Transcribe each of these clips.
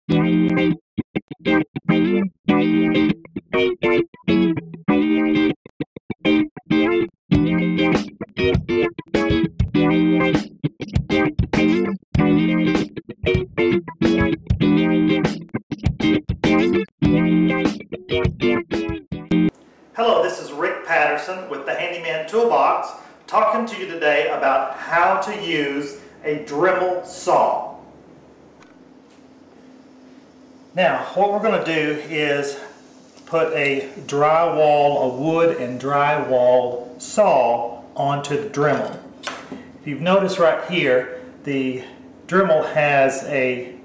Hello, this is Rick Patterson with the Handyman Toolbox, talking to you today about how to use a Dremel saw. Now, what we're going to do is put a drywall, a wood and drywall saw onto the Dremel. If you've noticed right here, the Dremel has a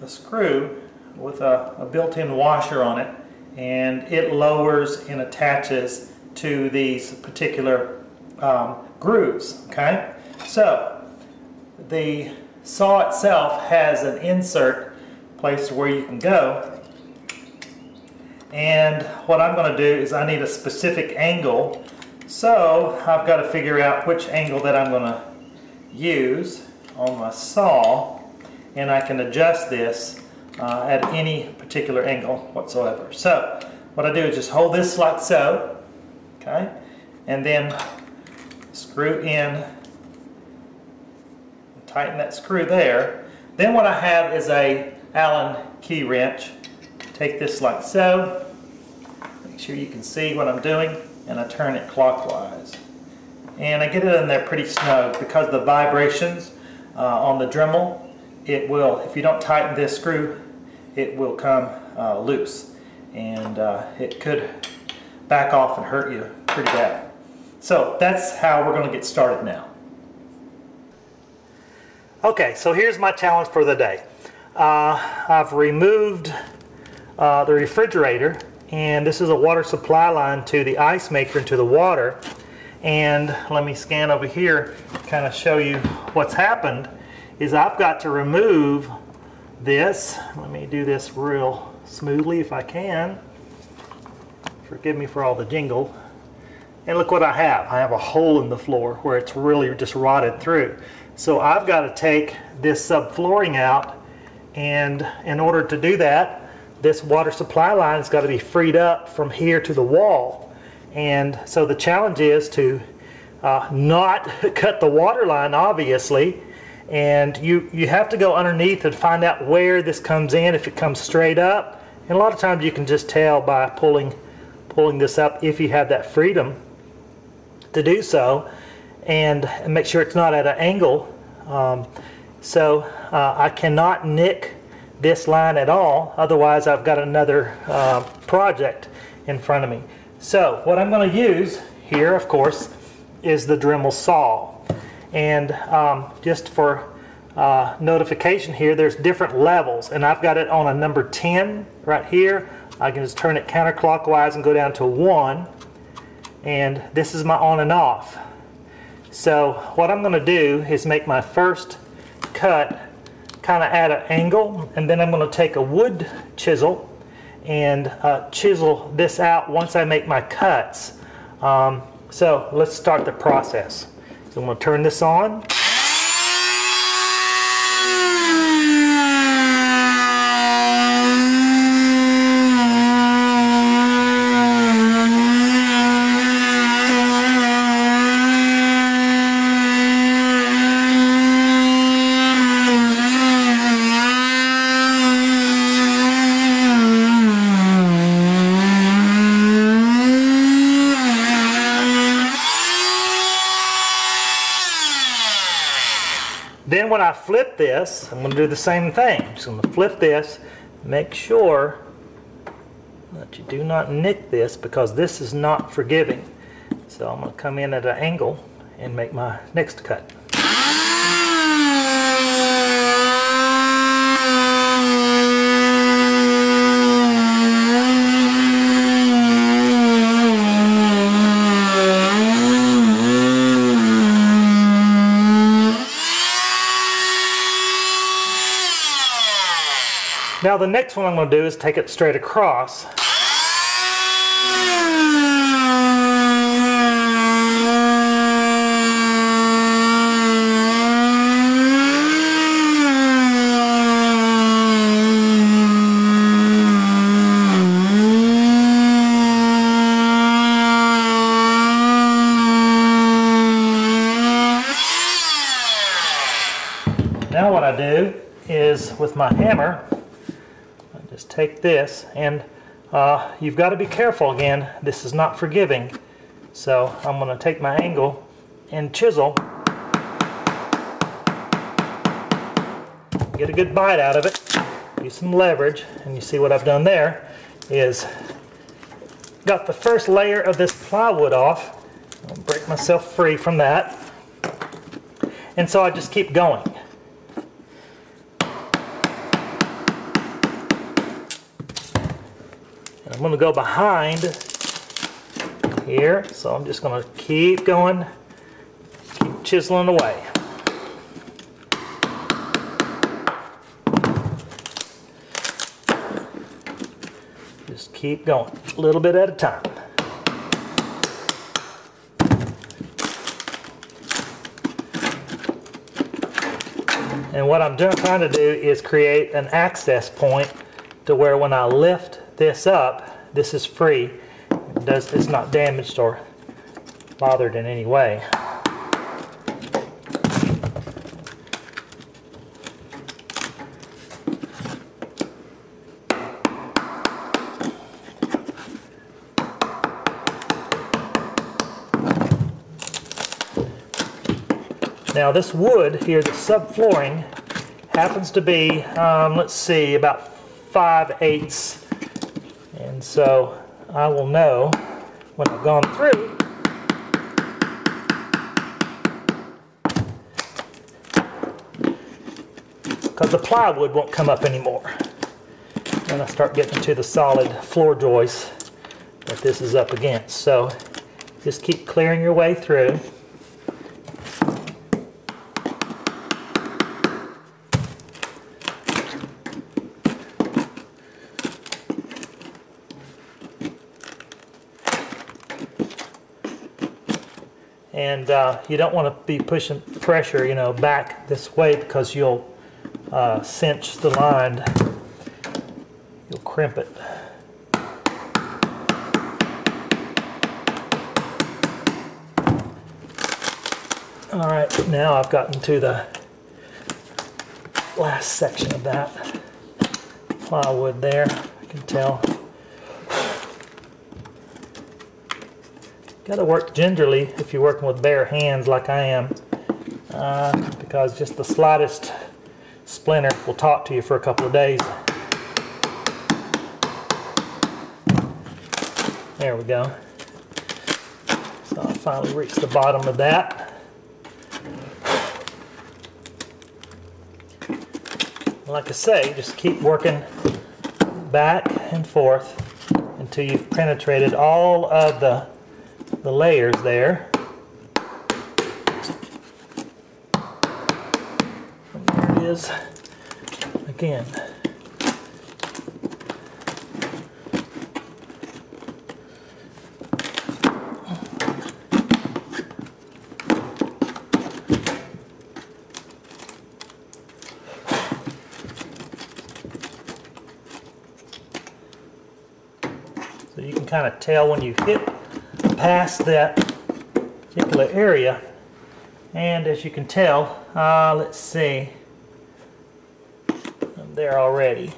screw with a built-in washer on it, and it lowers and attaches to these particular grooves. Okay, so the saw itself has an insert place where you can go, and what I'm going to do is I need a specific angle, so I've got to figure out which angle that I'm going to use on my saw, and I can adjust this at any particular angle whatsoever. So what I do is just hold this like so, okay, and then screw in, tighten that screw there. Then what I have is a Allen key wrench. Take this like so, make sure you can see what I'm doing, and I turn it clockwise, and I get it in there pretty snug because the vibrations on the Dremel, it will, if you don't tighten this screw, it will come loose, and it could back off and hurt you pretty bad. So that's how we're going to get started now. Okay, so here's my challenge for the day. I've removed the refrigerator, and this is a water supply line to the ice maker into the water. And let me scan over here, kind of show you what's happened. Is I've got to remove this. Let me do this real smoothly if I can. Forgive me for all the jingle. And look what I have. I have a hole in the floor where it's really just rotted through. So I've got to take this subflooring out, and in order to do that, this water supply line has got to be freed up from here to the wall. And so the challenge is to not cut the water line, obviously, and you have to go underneath and find out where this comes in, if it comes straight up. And a lot of times you can just tell by pulling this up, if you have that freedom to do so, and make sure it's not at an angle. So I cannot nick this line at all, otherwise I've got another project in front of me. So what I'm going to use here, of course, is the Dremel saw. And just for notification here, there's different levels, and I've got it on a number 10 right here. I can just turn it counterclockwise and go down to 1, and this is my on and off. So what I'm going to do is make my first cut kind of at an angle, and then I'm going to take a wood chisel and chisel this out once I make my cuts. So let's start the process. So I'm going to turn this on. Then when I flip this, I'm going to do the same thing. I'm just going to flip this, make sure that you do not nick this, because this is not forgiving. So I'm going to come in at an angle and make my next cut. Now the next one I'm going to do is take it straight across. I do is with my hammer, I just take this, and you've got to be careful again. This is not forgiving. So I'm going to take my angle and chisel, get a good bite out of it, use some leverage, and you see what I've done there is got the first layer of this plywood off. I'll break myself free from that. And so I just keep going. And I'm going to go behind here, so I'm just going to keep going, keep chiseling away. Just keep going, a little bit at a time. And what I'm trying to do is create an access point to where when I lift this up, this is free. It's not damaged or bothered in any way. Now this wood here, the subflooring, happens to be, let's see, about 5/8. And so I will know when I've gone through because the plywood won't come up anymore when I start getting to the solid floor joists that this is up against. So just keep clearing your way through. And you don't want to be pushing pressure, you know, back this way because you'll cinch the line. You'll crimp it. All right, now I've gotten to the last section of that plywood there. I can tell. Got to work gingerly if you're working with bare hands like I am, because just the slightest splinter will talk to you for a couple of days. There we go. So I finally reached the bottom of that. Like I say, just keep working back and forth until you've penetrated all of the layers there. And there it is again. So you can kind of tell when you hit past that particular area, and as you can tell, let's see, I'm there already.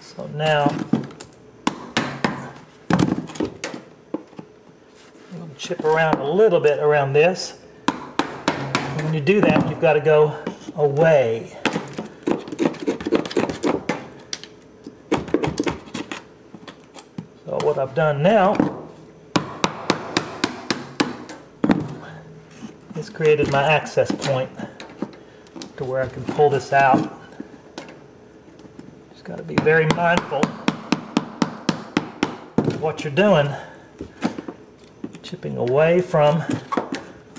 So now I'm going to chip around a little bit around this. And when you do that, you've got to go away. So what I've done now is created my access point to where I can pull this out. Just got to be very mindful of what you're doing, chipping away from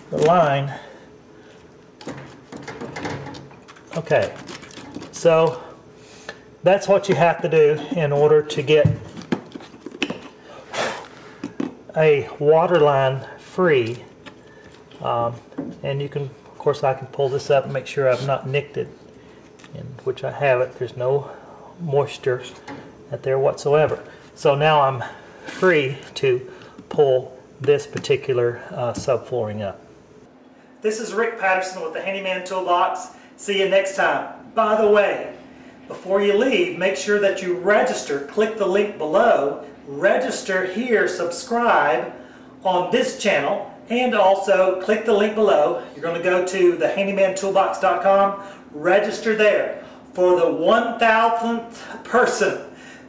the line. Okay, so that's what you have to do in order to get a water line free. And you can, of course, I can pull this up and make sure I've not nicked it, in which I haven't. There's no moisture at there whatsoever. So now I'm free to pull this particular subflooring up. This is Rick Patterson with the Handyman Toolbox, See you next time. By the way, before you leave, make sure that you register. Click the link below. Register here, subscribe on this channel, and also click the link below. You're going to go to TheHandymanToolbox.com. Register there for the 1,000th person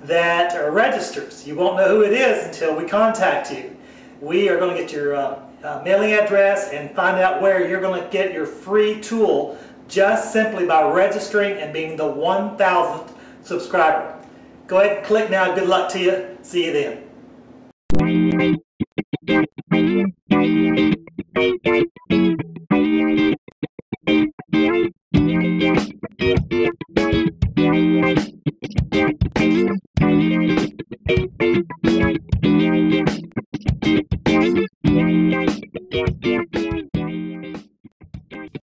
that registers. You won't know who it is until we contact you. We are going to get your mailing address and find out where you're going to get your free tool just simply by registering and being the 1,000th subscriber. Go ahead and click now. Good luck to you. See you then.